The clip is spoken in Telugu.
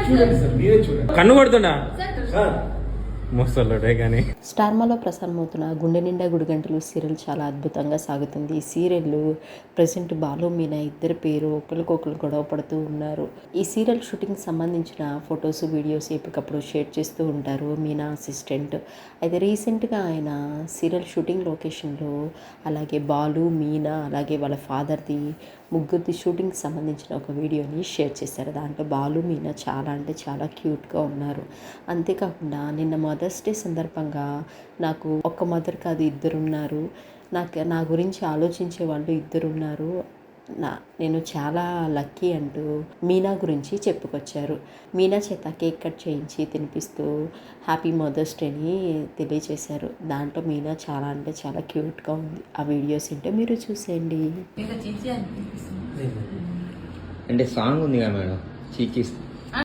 చూడండి సార్, మీరే చూడండి. కన్ను కొడుతున్నా సార్ మోస్తరుడే కానీ. స్టార్మాలో ప్రసారమవుతున్న గుండె నిండా గుడిగంటలు సీరియల్ చాలా అద్భుతంగా సాగుతుంది. ఈ సీరియల్ ప్రజెంట్ బాలు మీనా ఇద్దరి పేరు ఒకరికొకరు గొడవ పడుతూ ఉన్నారు. ఈ సీరియల్ షూటింగ్ సంబంధించిన ఫొటోస్ వీడియోస్ ఎప్పటికప్పుడు షేర్ చేస్తూ ఉంటారు మీనా అసిస్టెంట్. అయితే రీసెంట్గా ఆయన సీరియల్ షూటింగ్ లొకేషన్లో అలాగే బాలు మీనా అలాగే వాళ్ళ ఫాదర్ది ముగ్గురిది షూటింగ్కి సంబంధించిన ఒక వీడియోని షేర్ చేశారు. దాంట్లో బాలు మీనా చాలా అంటే చాలా క్యూట్గా ఉన్నారు. అంతేకాకుండా నిన్న మదర్స్ డే సందర్భంగా నాకు ఒక్క మదర్ కాదు ఇద్దరున్నారు, నా గురించి ఆలోచించే వాళ్ళు ఇద్దరున్నారు, నేను చాలా లక్కీ అంటూ మీనా గురించి చెప్పుకొచ్చారు. మీనా చేత కేక్ కట్ చేయించి తినిపిస్తూ హ్యాపీ మదర్స్ డేని తెలియజేశారు. దాంట్లో మీనా చాలా అంటే చాలా క్యూట్గా ఉంది. ఆ వీడియోస్ ఉంటే మీరు చూసేయండి. అంటే సాంగ్ ఉంది కదా మేడం, చీకీస్